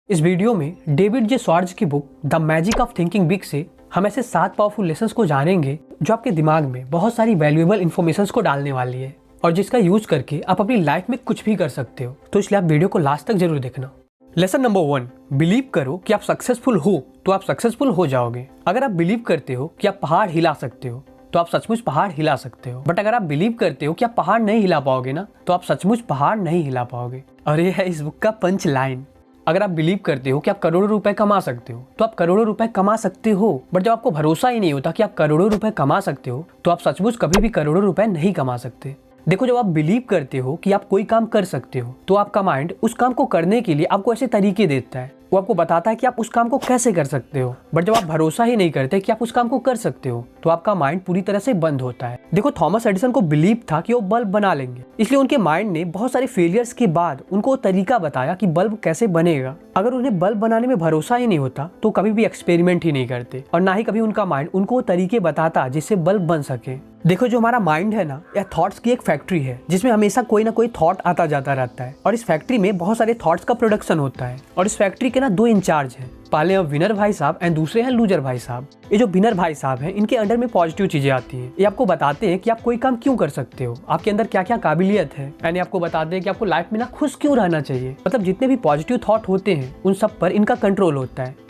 इस वीडियो में डेविड जे स्वार्ट्ज की book the magic of thinking big से हम ऐसे 7 पावरफुल लेसन्स को जानेंगे जो आपके दिमाग में बहुत सारी वैल्यूएबल इन्फॉर्मेशंस को डालने वाली है और जिसका यूज करके आप अपनी लाइफ में कुछ भी कर सकते हो। तो इसलिए आप वीडियो को लास्ट तक जरूर देखना। लेसन नंबर 1, बिलीव करो कि आप सक्सेसफुल हो तो आप सक्सेसफुल हो जाओगे। अगर आप बिलीव करते हो कि आप पहाड़ हिला सकते हो तो आप सचमुच पहाड़ हिला सकते हो। बट अगर आप बिलीव करते हो कि आप पहाड़ नहीं हिला पाओगे ना, तो आप सचमुच पहाड़ नहीं हिला पाओगे। और ये है इस बुक का पंच लाइन। अगर आप बिलीव करते हो कि आप करोड़ों रुपए कमा सकते हो तो आप करोड़ों रुपए कमा सकते हो। बट जब आपको भरोसा ही नहीं होता कि आप करोड़ों रुपए कमा सकते हो तो आप सचमुच कभी भी करोड़ों रुपए नहीं कमा सकते। देखो, जब आप बिलीव करते हो कि आप कोई काम कर सकते हो तो आपका माइंड उस काम को करने के लिए आपको ऐसे तरीके देता है। वो आपको बताता है कि आप उस काम को कैसे कर सकते हो। बट जब आप भरोसा ही नहीं करते कि आप उस काम को कर सकते हो तो आपका माइंड पूरी तरह से बंद होता है। देखो, थॉमस एडिसन को बिलीव था कि वो बल्ब बना लेंगे, इसलिए उनके माइंड ने बहुत सारे फेलियर्स के बाद उनको वो तरीका बताया कि बल्ब कैसे बनेगा। अगर उन्हें बल्ब बनाने में भरोसा ही नहीं होता तो कभी भी एक्सपेरिमेंट ही नहीं करते और ना ही कभी उनका माइंड उनको वो तरीके बताता जिससे बल्ब बन सके। देखो, जो हमारा माइंड है ना, यह थॉट्स की एक फैक्ट्री है जिसमें हमेशा कोई ना कोई थॉट आता जाता रहता है और इस फैक्ट्री में बहुत सारे थॉट्स का प्रोडक्शन होता है। और इस फैक्ट्री के ना 2 इंचार्ज हैं। पहले हैं विनर भाई साहब एंड दूसरे हैं लूजर भाई साहब। ये जो विनर भाई साहब हैं, इनके अंडर में पॉजिटिव चीजें आती हैं। ये आपको बताते हैं कि आप कोई काम क्यों कर सकते हो, आपके अंदर क्या क्या काबिलियत है। यानी आपको बताते हैं कि आपको लाइफ में ना खुश क्यों रहना चाहिए। मतलब जितने भी पॉजिटिव थॉट होते हैं उन सब पर इनका कंट्रोल होता है।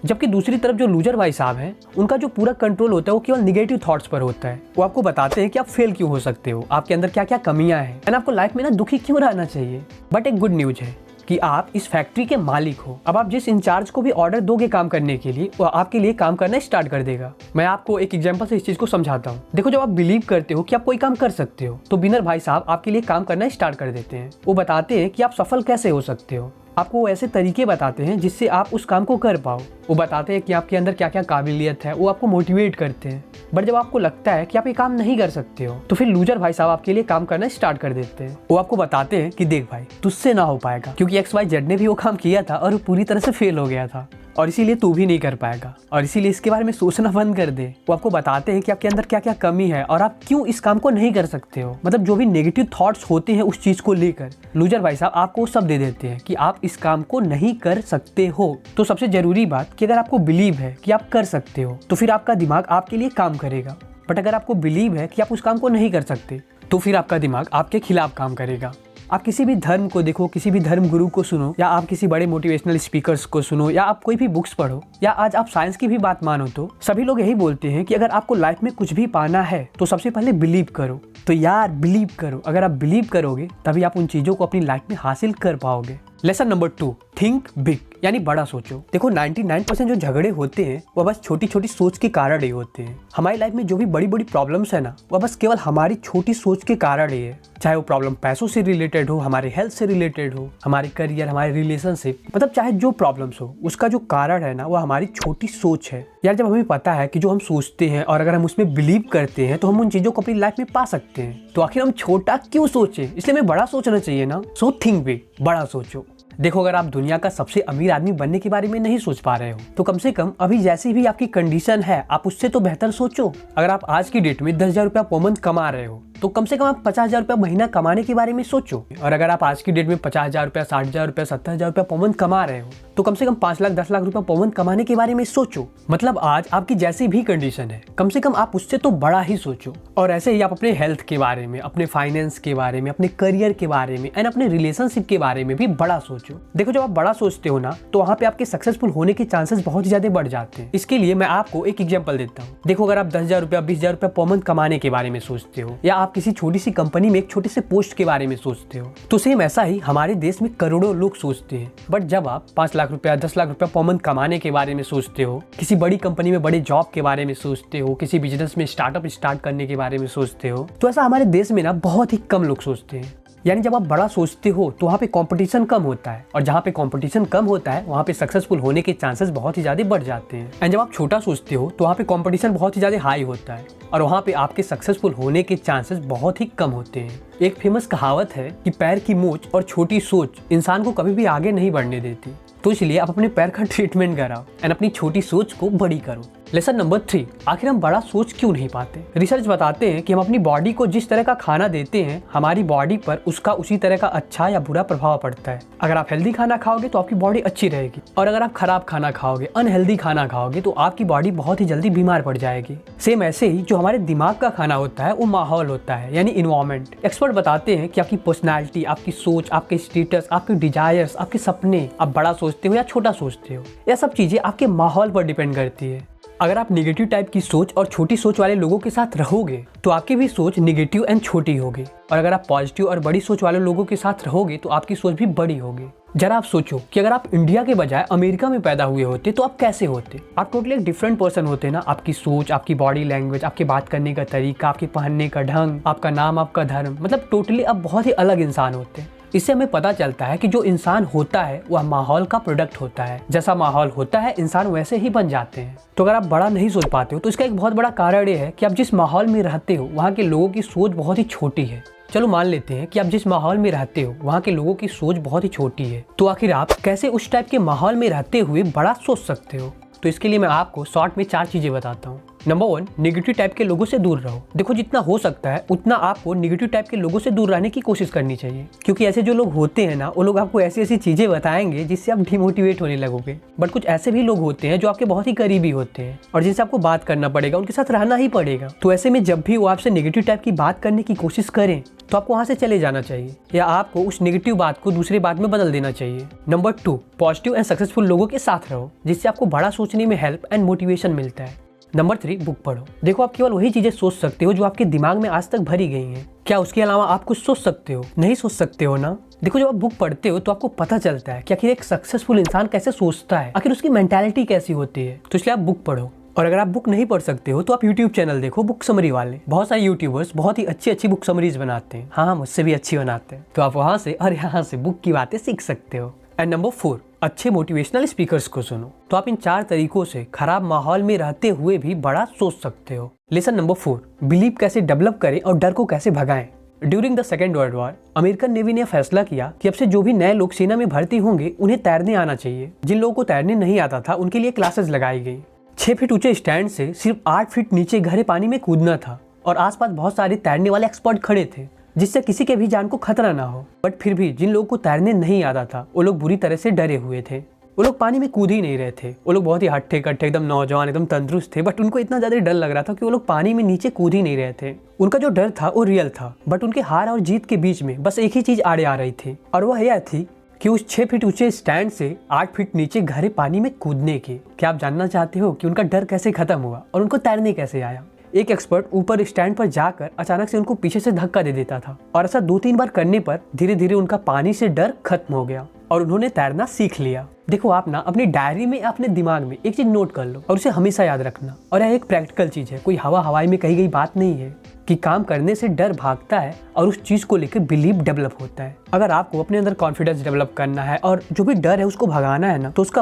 जबकि दूसरी तरफ जो लूजर भाई साहब हैं, उनका जो पूरा कंट्रोल होता है वो केवल निगेटिव थॉट्स पर होता है। वो आपको बताते हैं कि आप फेल क्यों हो सकते हो, आपके अंदर क्या क्या कमियां हैं एंड आपको लाइफ में ना दुखी क्यों रहना चाहिए। बट एक गुड न्यूज है कि आप इस फैक्ट्री के मालिक हो। अब आप जिस इंचार्ज को भी ऑर्डर दोगे काम करने के लिए, वो आपके लिए काम करना स्टार्ट कर देगा। मैं आपको एक एग्जांपल से इस चीज को समझाता हूँ। देखो, जब आप बिलीव करते हो कि आप कोई काम कर सकते हो तो विनर भाई साहब आपके लिए काम करना स्टार्ट कर देते हैं। वो बताते हैं कि आप सफल कैसे हो सकते हो। आपको वो ऐसे तरीके बताते हैं जिससे आप उस काम को कर पाओ। वो बताते हैं कि आपके अंदर क्या क्या काबिलियत है, वो आपको मोटिवेट करते हैं। बट जब आपको लगता है कि आप ये काम नहीं कर सकते हो तो फिर लूजर भाई साहब आपके लिए काम करना स्टार्ट कर देते हैं। वो आपको बताते हैं कि देख भाई, तुझसे ना हो पाएगा क्योंकि XYZ ने भी वो काम किया था और वो पूरी तरह से फेल हो गया था और इसीलिए तू भी नहीं कर पाएगा और इसीलिए इसके बारे में सोचना बंद कर दे। वो आपको बताते हैं कि आपके अंदर क्या क्या कमी है और आप क्यों इस काम को नहीं कर सकते हो। मतलब जो भी नेगेटिव थॉट्स होते हैं उस चीज को लेकर लूजर भाई साहब आपको सब दे देते हैं कि आप इस काम को नहीं कर सकते हो। तो सबसे जरूरी बात कि अगर आपको बिलीव है कि आप कर सकते हो तो फिर आपका दिमाग आपके लिए काम करेगा। बट अगर आपको बिलीव है कि आप उस काम को नहीं कर सकते तो फिर आपका दिमाग आपके खिलाफ काम करेगा। आप किसी भी धर्म को देखो, किसी भी धर्म गुरु को सुनो, या आप किसी बड़े मोटिवेशनल स्पीकर्स को सुनो, या आप कोई भी बुक्स पढ़ो, या आज आप साइंस की भी बात मानो, तो सभी लोग यही बोलते हैं कि अगर आपको लाइफ में कुछ भी पाना है तो सबसे पहले बिलीव करो। तो यार, बिलीव करो। अगर आप बिलीव करोगे तभी आप उन चीजों को अपनी लाइफ में हासिल कर पाओगे। लेसन नंबर 2, थिंक बिग, यानी बड़ा सोचो। देखो, 99% जो झगड़े होते हैं वह बस छोटी छोटी सोच के कारण ही होते हैं। हमारी लाइफ में जो भी बड़ी बड़ी प्रॉब्लम्स है ना, वह बस केवल हमारी छोटी सोच के कारण ही है। चाहे वो प्रॉब्लम पैसों से रिलेटेड हो, हमारे हेल्थ से रिलेटेड हो, हमारे करियर, हमारे रिलेशनशिप, मतलब चाहे जो प्रॉब्लम्स हो, उसका जो कारण है ना, वो हमारी छोटी सोच है। यार, जब हमें पता है कि जो हम सोचते हैं और अगर हम उसमें बिलीव करते हैं तो हम उन चीजों को अपनी लाइफ में पा सकते हैं, तो आखिर हम छोटा क्यों सोचें। इसलिए हमें बड़ा सोचना चाहिए ना। सो थिंक बिग, बड़ा सोचो। देखो, अगर आप दुनिया का सबसे अमीर आदमी बनने के बारे में नहीं सोच पा रहे हो तो कम से कम अभी जैसी भी आपकी कंडीशन है आप उससे तो बेहतर सोचो। अगर आप आज की डेट में 10,000 रुपया पर मंथ कमा रहे हो तो कम से कम आप 50,000 रुपया महीना कमाने के बारे में सोचो। और अगर आप आज की डेट में 50,000 रुपया, 60,000 रुपया, 70,000 रुपया पर मंथ कमा रहे हो तो कम से कम 5 लाख, 10 लाख रुपया पर मंथ कमाने के बारे में सोचो। मतलब आज आपकी जैसी भी कंडीशन है, कम से कम आप उससे तो बड़ा ही सोचो। और ऐसे ही आप अपने हेल्थ के बारे में, अपने फाइनेंस के बारे में, अपने करियर के बारे में एंड अपने रिलेशनशिप के बारे में भी बड़ा सोचो। देखो, जब आप बड़ा सोचते हो ना तो वहाँ पे आपके सक्सेसफुल होने के चांसेस बहुत ही ज्यादा बढ़ जाते हैं। इसके लिए मैं आपको एक एग्जांपल देता हूँ। देखो, अगर आप 10,000 रुपया, 20,000 रुपया पर मंथ कमाने के बारे में सोचते हो, या आप किसी छोटी सी कंपनी में एक छोटे से पोस्ट के बारे में सोचते हो, तो सेम ऐसा ही हमारे देश में करोड़ों लोग सोचते हैं। बट जब आप 5 लाख रुपया, 10 लाख रुपया पर मंथ कमाने के बारे में सोचते हो, किसी बड़ी कंपनी में बड़े जॉब के बारे में सोचते हो, किसी बिजनेस में स्टार्टअप स्टार्ट करने के बारे में सोचते हो, तो ऐसा हमारे देश में ना बहुत ही कम लोग सोचते हैं। यानी जब आप बड़ा सोचते हो तो वहाँ पे कंपटीशन कम होता है और जहाँ पे कंपटीशन कम होता है वहाँ पे सक्सेसफुल होने के चांसेस बहुत ही ज्यादा बढ़ जाते हैं। एंड जब आप छोटा सोचते हो तो वहाँ पे कंपटीशन बहुत ही ज्यादा हाई होता है और वहाँ पे आपके सक्सेसफुल होने के चांसेस बहुत ही कम होते हैं। एक फेमस कहावत है कि पैर की मोच और छोटी सोच इंसान को कभी भी आगे नहीं बढ़ने देती। तो इसलिए आप अपने पैर का ट्रीटमेंट कराओ एंड अपनी छोटी सोच को बड़ी करो। लेसन नंबर 3, आखिर हम बड़ा सोच क्यों नहीं पाते। रिसर्च बताते हैं कि हम अपनी बॉडी को जिस तरह का खाना देते हैं, हमारी बॉडी पर उसका उसी तरह का अच्छा या बुरा प्रभाव पड़ता है। अगर आप हेल्दी खाना खाओगे तो आपकी बॉडी अच्छी रहेगी, और अगर आप खराब खाना खाओगे, अनहेल्दी खाना खाओगे, तो आपकी बॉडी बहुत ही जल्दी बीमार पड़ जाएगी। सेम ऐसे ही जो हमारे दिमाग का खाना होता है वो माहौल होता है, यानी इन्वायरमेंट। एक्सपर्ट बताते हैं कि आपकी पर्सनैलिटी, आपकी सोच, आपके स्टेटस, आपके डिजायर्स, आपके सपने, आप बड़ा सोचते हो या छोटा सोचते हो, यह सब चीजें आपके माहौल पर डिपेंड करती है। अगर आप नेगेटिव टाइप की सोच और छोटी सोच वाले लोगों के साथ रहोगे तो आपकी भी सोच नेगेटिव एंड छोटी होगी, और अगर आप पॉजिटिव और बड़ी सोच वाले लोगों के साथ रहोगे तो आपकी सोच भी बड़ी होगी। जरा आप सोचो कि अगर आप इंडिया के बजाय अमेरिका में पैदा हुए होते तो आप कैसे होते। आप टोटली एक डिफरेंट पर्सन होते ना। आपकी सोच, आपकी बॉडी लैंग्वेज, आपके बात करने का तरीका, आपके पहनने का ढंग, आपका नाम, आपका धर्म, मतलब टोटली आप बहुत ही अलग इंसान होते। इससे हमें पता चलता है कि जो इंसान होता है वह माहौल का प्रोडक्ट होता है। जैसा माहौल होता है इंसान वैसे ही बन जाते हैं। तो अगर आप बड़ा नहीं सोच पाते हो तो इसका एक बहुत बड़ा कारण ये है कि आप जिस माहौल में रहते हो वहाँ के लोगों की सोच बहुत ही छोटी है। चलो मान लेते हैं कि आप जिस माहौल में रहते हो वहाँ के लोगों की सोच बहुत ही छोटी है, तो आखिर आप कैसे उस टाइप के माहौल में रहते हुए बड़ा सोच सकते हो। तो इसके लिए मैं आपको शॉर्ट में 4 चीजें बताता हूँ। नंबर 1, नेगेटिव टाइप के लोगों से दूर रहो। देखो जितना हो सकता है उतना आपको नेगेटिव टाइप के लोगों से दूर रहने की कोशिश करनी चाहिए, क्योंकि ऐसे जो लोग होते हैं ना, वो लोग आपको ऐसी ऐसी चीजें बताएंगे जिससे आप डिमोटिवेट होने लगोगे। बट कुछ ऐसे भी लोग होते हैं जो आपके बहुत ही करीबी होते हैं और जिनसे आपको बात करना पड़ेगा, उनके साथ रहना ही पड़ेगा। तो ऐसे में जब भी वो आपसे नेगेटिव टाइप की बात करने की कोशिश करें तो आपको वहां से चले जाना चाहिए, या आपको उस नेगेटिव बात को दूसरी बात में बदल देना चाहिए। नंबर 2, पॉजिटिव एंड सक्सेसफुल लोगों के साथ रहो, जिससे आपको बड़ा सोचने में हेल्प एंड मोटिवेशन मिलता है। नंबर 3, बुक पढ़ो। देखो आप केवल वही चीजें सोच सकते हो जो आपके दिमाग में आज तक भरी गई हैं। क्या उसके अलावा आप कुछ सोच सकते हो? नहीं सोच सकते हो ना। देखो जब आप बुक पढ़ते हो तो आपको पता चलता है कि आखिर एक सक्सेसफुल इंसान कैसे सोचता है, आखिर उसकी मेंटालिटी कैसी होती है। तो इसलिए आप बुक पढ़ो। और अगर आप बुक नहीं पढ़ सकते हो तो आप यूट्यूब चैनल देखो, बुक समरी वाले। बहुत सारे यूट्यूबर्स बहुत ही अच्छी अच्छी बुक समरीज बनाते हैं। हाँ, मुझसे भी अच्छी बनाते हैं। तो आप वहाँ से और यहाँ से बुक की बातें सीख सकते हो। एंड नंबर 4, अच्छे मोटिवेशनल स्पीकर्स को सुनो। तो आप इन 4 तरीकों से खराब माहौल में रहते हुए भी बड़ा सोच सकते हो। लेसन नंबर 4, बिलीव कैसे डेवलप करें और डर को कैसे भगाएं। During the second world war American navy ने फैसला किया कि अब से जो भी नए लोग सेना में भर्ती होंगे उन्हें तैरने आना चाहिए। जिन लोगों को तैरने नहीं आता था उनके लिए क्लासेस लगाई गई। 6 फीट ऊंचे स्टैंड से सिर्फ 8 फीट नीचे गहरे पानी में कूदना था, और आसपास बहुत सारे तैरने वाले एक्सपर्ट खड़े थे जिससे किसी के भी जान को खतरा ना हो। बट फिर भी जिन लोगों को तैरने नहीं आता था वो लोग बुरी तरह से डरे हुए थे। वो लोग पानी में कूद ही नहीं रहे थे। वो लोग बहुत ही हट्टे कट्टे, एकदम नौजवान, एकदम तंदुरुस्त थे, बट उनको इतना ज्यादा डर लग रहा था कि वो लोग पानी में नीचे कूद ही नहीं रहे थे। उनका जो डर था वो रियल था, बट उनके हार और जीत के बीच में बस एक ही चीज आड़े आ रही थी, और वह यह थी कि उस 6 फीट ऊंचे स्टैंड से 8 फीट नीचे गहरे पानी में कूदने की। क्या आप जानना चाहते हो कि उनका डर कैसे खत्म हुआ और उनको तैरने कैसे आया? एक एक्सपर्ट ऊपर स्टैंड पर जाकर अचानक से उनको पीछे से धक्का दे देता था, और ऐसा 2-3 बार करने पर धीरे धीरे उनका पानी से डर खत्म हो गया और उन्होंने तैरना सीख लिया। देखो आप ना अपनी डायरी में, अपने दिमाग में एक चीज नोट कर लो और उसे हमेशा याद रखना। और यह एक प्रैक्टिकल चीज है, कोई हवाई में कही गई बात नहीं है कि काम करने से डर भागता है और उस चीज को लेकर बिलीव डेवलप होता है। अगर आपको अपने अंदर कॉन्फिडेंस डेवलप करना है और जो भी डर है उसको भगाना है ना, तो उसका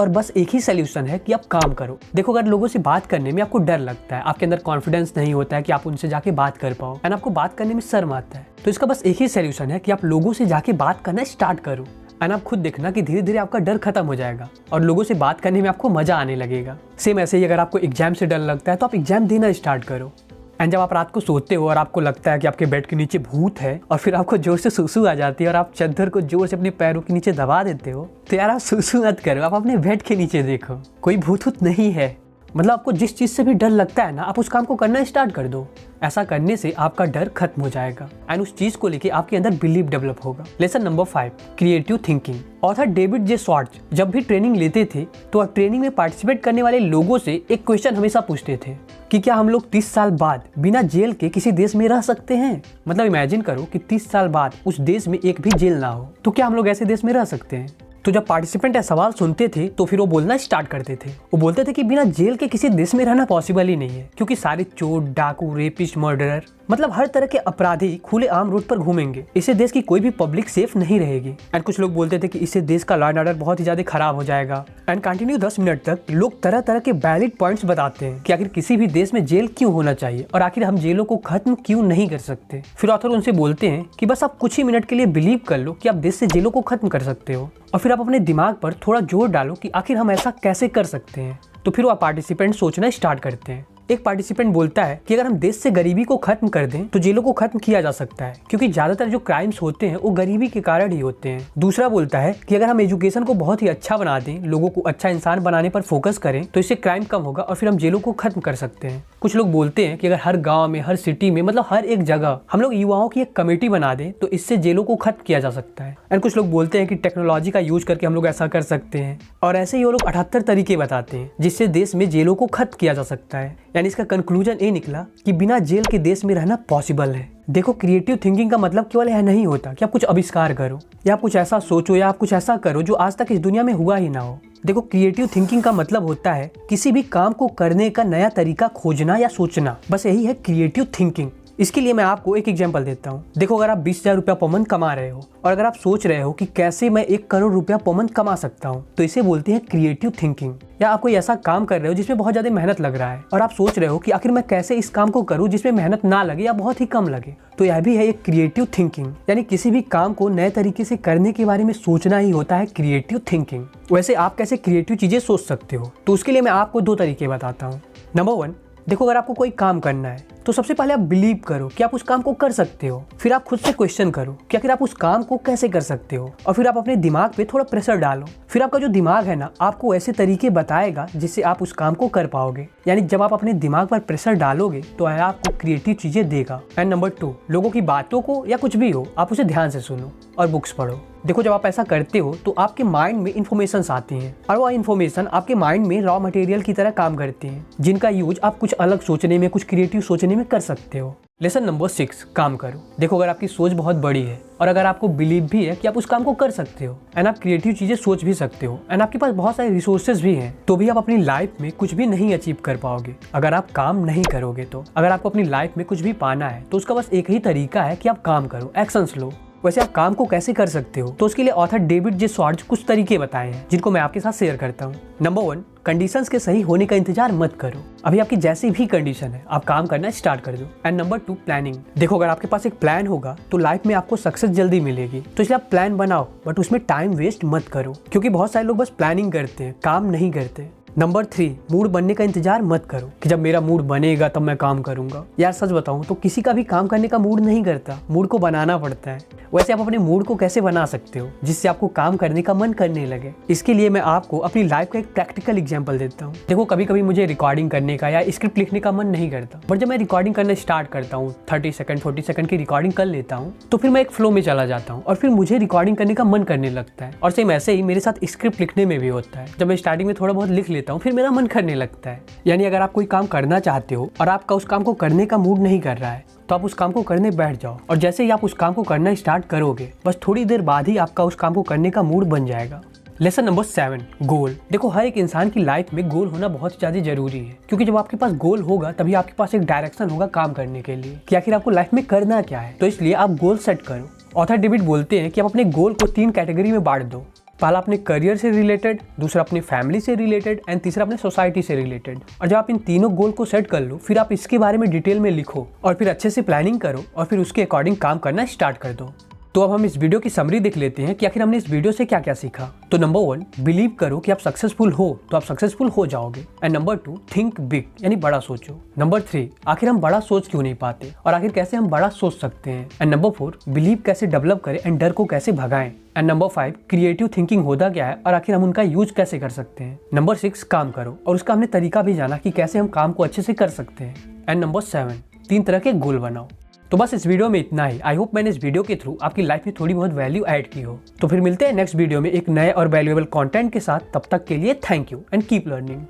बस एक ही सोल्यूशन है कि आप काम करो। देखो अगर लोगों से बात करने में आपको डर लगता है, आपके अंदर कॉन्फिडेंस नहीं होता है कि आप उनसे जाके बात कर पाओ, एंड आपको बात करने में शर्म आता है, तो इसका बस एक ही सोल्यूशन है कि आप लोगों से जाके बात करना स्टार्ट करो। एंड आप खुद देखना कि धीरे धीरे आपका डर खत्म हो जाएगा और लोगों से बात करने में आपको मजा आने लगेगा। सेम ऐसे ही अगर आपको एग्जाम से डर लगता है तो आप एग्जाम देना स्टार्ट करो। एंड जब आप रात को सोते हो और आपको लगता है कि आपके बेड के नीचे भूत है और फिर आपको जोर से सुसु आ जाती है और आप चादर को जोर से अपने पैरों के नीचे दबा देते हो, तो यार आप सुसु मत करो, आप अपने बेड के नीचे देखो, कोई भूत नहीं है। मतलब आपको जिस चीज से भी डर लगता है ना, आप उस काम को करना स्टार्ट कर दो। ऐसा करने से आपका डर खत्म हो जाएगा एंड उस चीज को लेके आपके अंदर बिलीव डेवलप होगा। Lesson number 5, creative thinking. Author David जे स्वार्ट्ज जब भी ट्रेनिंग लेते थे तो ट्रेनिंग में पार्टिसिपेट करने वाले लोगों से एक क्वेश्चन हमेशा पूछते थे कि क्या हम लोग 30 साल बाद बिना जेल के किसी देश में रह सकते हैं। मतलब इमेजिन करो कि 30 साल बाद उस देश में एक भी जेल ना हो, तो क्या हम लोग ऐसे देश में रह सकते हैं। तो जब पार्टिसिपेंट यह सवाल सुनते थे तो फिर वो बोलना स्टार्ट करते थे। वो बोलते थे कि बिना जेल के किसी देश में रहना पॉसिबल ही नहीं है, क्योंकि सारे चोर, डाकू, रेपिस्ट, मर्डरर, मतलब हर तरह के अपराधी खुले आम रोड पर घूमेंगे। इससे देश की कोई भी पब्लिक सेफ नहीं रहेगी। एंड कुछ लोग बोलते थे कि इससे देश का लॉ एंड ऑर्डर बहुत ही ज्यादा खराब हो जाएगा। एंड कंटिन्यू 10 मिनट तक लोग तरह तरह के वैलिड पॉइंट्स बताते हैं कि आखिर किसी भी देश में जेल क्यों होना चाहिए और आखिर हम जेलों को खत्म क्यों नहीं कर सकते। फिर ऑथर उनसे बोलते हैं कि बस आप कुछ ही मिनट के लिए बिलीव कर लो कि आप देश से जेलों को खत्म कर सकते हो, और फिर आप अपने दिमाग पर थोड़ा जोर डालो कि आखिर हम ऐसा कैसे कर सकते हैं। तो फिर वह पार्टिसिपेंट सोचना स्टार्ट करते हैं। एक पार्टिसिपेंट बोलता है कि अगर हम देश से गरीबी को खत्म कर दें तो जेलों को खत्म किया जा सकता है, क्योंकि ज्यादातर जो क्राइम्स होते हैं वो गरीबी के कारण ही होते हैं। दूसरा बोलता है कि अगर हम एजुकेशन को बहुत ही अच्छा बना दें, लोगों को अच्छा इंसान बनाने पर फोकस करें, तो इससे क्राइम कम होगा और फिर हम जेलों को खत्म कर सकते हैं। कुछ लोग बोलते हैं कि अगर हर गांव में, हर सिटी में, मतलब हर एक जगह हम लोग युवाओं की एक कमेटी बना दें तो इससे जेलों को खत्म किया जा सकता है। एंड कुछ लोग बोलते हैं कि टेक्नोलॉजी का यूज करके हम लोग ऐसा कर सकते हैं। और ऐसे ही वो लोग 78 तरीके बताते हैं जिससे देश में जेलों को खत्म किया जा सकता है। यानी इसका कंक्लूजन ये निकला कि बिना जेल के देश में रहना पॉसिबल है। देखो, क्रिएटिव थिंकिंग का मतलब केवल यह नहीं होता कि आप कुछ आविष्कार करो या आप कुछ ऐसा सोचो या आप कुछ ऐसा करो जो आज तक इस दुनिया में हुआ ही ना हो। देखो, क्रिएटिव थिंकिंग का मतलब होता है किसी भी काम को करने का नया तरीका खोजना या सोचना। बस यही है क्रिएटिव थिंकिंग। इसके लिए मैं आपको एक एग्जांपल देता हूँ। देखो, अगर आप 20,000 रुपया पर मंथ कमा रहे हो और अगर आप सोच रहे हो कि कैसे मैं 1 करोड़ रुपया पर मंथ कमा सकता हूँ, तो इसे बोलते हैं क्रिएटिव थिंकिंग। या आप कोई ऐसा काम कर रहे हो जिसमें बहुत ज्यादा मेहनत लग रहा है और आप सोच रहे हो कि आखिर मैं कैसे इस काम को करूँ जिसमें मेहनत ना लगे या बहुत ही कम लगे, तो यह भी है एक क्रिएटिव थिंकिंग। यानी किसी भी काम को नए तरीके से करने के बारे में सोचना ही होता है क्रिएटिव थिंकिंग। वैसे आप कैसे क्रिएटिव चीजें सोच सकते हो, तो उसके लिए मैं आपको 2 तरीके बताता हूँ। नंबर 1, देखो, अगर आपको कोई काम करना है तो सबसे पहले आप बिलीव करो कि आप उस काम को कर सकते हो। फिर आप खुद से क्वेश्चन करो कि आखिर आप उस काम को कैसे कर सकते हो, और फिर आप अपने दिमाग पे थोड़ा प्रेशर डालो। फिर आपका जो दिमाग है ना, आपको ऐसे तरीके बताएगा जिससे आप उस काम को कर पाओगे। यानी जब आप अपने दिमाग पर प्रेशर डालोगे तो यह आपको क्रिएटिव चीजें देगा। एंड नंबर 2, लोगों की बातों को या कुछ भी हो, आप उसे ध्यान से सुनो और बुक्स पढ़ो। देखो, जब आप ऐसा करते हो तो आपके माइंड में इन्फॉर्मेशंस आती हैं और वह इन्फॉर्मेशन आपके माइंड में रॉ मटेरियल की तरह काम करती हैं, जिनका यूज आप कुछ अलग सोचने में, कुछ क्रिएटिव सोचने में कर सकते हो। लेसन नंबर 6, काम करो। देखो, अगर आपकी सोच बहुत बड़ी है और अगर आपको बिलीव भी है कि आप उस काम को कर सकते हो एंड आप क्रिएटिव चीजें सोच भी सकते हो एंड आपके पास बहुत सारे रिसोर्सेज भी हैं, तो भी आप अपनी लाइफ में कुछ भी नहीं अचीव कर पाओगे अगर आप काम नहीं करोगे। तो अगर आपको अपनी लाइफ में कुछ भी पाना है तो उसका बस एक ही तरीका है कि आप काम करो, एक्शंस लो। वैसे आप काम को कैसे कर सकते हो, तो उसके लिए ऑथर डेविड जे स्वार्ट्ज कुछ तरीके बताए हैं जिनको मैं आपके साथ शेयर करता हूँ। नंबर 1, कंडीशंस के सही होने का इंतजार मत करो। अभी आपकी जैसी भी कंडीशन है, आप काम करना स्टार्ट कर दो। And number 2, planning. देखो, अगर आपके पास एक प्लान होगा तो लाइफ में आपको सक्सेस जल्दी मिलेगी। तो इसलिए आप प्लान बनाओ, बट उसमें टाइम वेस्ट मत करो, क्योंकि बहुत सारे लोग बस प्लानिंग करते हैं, काम नहीं करते। नंबर 3, मूड बनने का इंतजार मत करो कि जब मेरा मूड बनेगा तब मैं काम करूंगा। यार सच बताऊं तो किसी का भी काम करने का मूड नहीं करता, मूड को बनाना पड़ता है। वैसे आप अपने मूड को कैसे बना सकते हो जिससे आपको काम करने का मन करने लगे? इसके लिए मैं आपको अपनी लाइफ का एक प्रैक्टिकल एग्जांपल देता हूँ। देखो, कभी कभी मुझे रिकॉर्डिंग करने का या स्क्रिप्ट लिखने का मन नहीं करता, बट जब मैं रिकॉर्डिंग करना स्टार्ट करता हूँ, 30 सेकंड 40 सेकंड की रिकॉर्डिंग कर लेता हूँ, तो फिर मैं एक फ्लो में चला जाता हूँ और फिर मुझे रिकॉर्डिंग करने का मन करने लगता है। और सेम ऐसे ही मेरे साथ स्क्रिप्ट लिखने में भी होता है। जब मैं स्टार्टिंग में थोड़ा बहुत लिख लेता हूँ, फिर मेरा मन करने लगता है। यानी अगर आप कोई काम करना चाहते हो और आपका उस काम को करने का मूड नहीं कर रहा है, तो आप उस काम को करने बैठ जाओ और जैसे ही आप उस काम को करना स्टार्ट करोगे, बस थोड़ी देर बाद ही आपका उस काम को करने का मूड बन जाएगा। लेसन नंबर 7, गोल। देखो, हर एक इंसान की लाइफ में गोल होना बहुत ज्यादा जरूरी है, क्योंकि जब आपके पास गोल होगा तभी आपके पास एक डायरेक्शन होगा काम करने के लिए कि आखिर आपको लाइफ में करना क्या है। तो इसलिए आप गोल सेट करो। ऑथर डेविड बोलते हैं कि आप अपने गोल को 3 कैटेगरी में बांट दो। पहला अपने करियर से रिलेटेड, दूसरा अपनी फैमिली से रिलेटेड एंड तीसरा अपने सोसाइटी से रिलेटेड। और जब आप इन तीनों गोल को सेट कर लो, फिर आप इसके बारे में डिटेल में लिखो और फिर अच्छे से प्लानिंग करो और फिर उसके अकॉर्डिंग काम करना स्टार्ट कर दो। तो अब हम इस वीडियो की समरी देख लेते हैं कि आखिर हमने इस वीडियो से क्या क्या सीखा। तो नंबर 1, बिलीव करो कि आप सक्सेसफुल हो तो आप सक्सेसफुल हो जाओगे। एंड नंबर 2, थिंक बिग, यानी बड़ा सोचो। नंबर 3, आखिर हम बड़ा सोच क्यों नहीं पाते और आखिर कैसे हम बड़ा सोच सकते हैं। एंड नंबर 4, बिलीव कैसे डेवलप करें एंड डर को कैसे भगाएं। एंड नंबर 5, क्रिएटिव थिंकिंग होता क्या है और आखिर हम उनका यूज कैसे कर सकते हैं। नंबर 6, काम करो और उसका हमने तरीका भी जाना कि कैसे हम काम को अच्छे से कर सकते हैं। एंड नंबर 7, 3 तरह के गोल बनाओ। तो बस इस वीडियो में इतना ही। आई होप मैंने इस वीडियो के थ्रू आपकी लाइफ में थोड़ी बहुत वैल्यू ऐड की हो। तो फिर मिलते हैं नेक्स्ट वीडियो में एक नए और वैल्यूएबल कंटेंट के साथ। तब तक के लिए thank you and keep learning.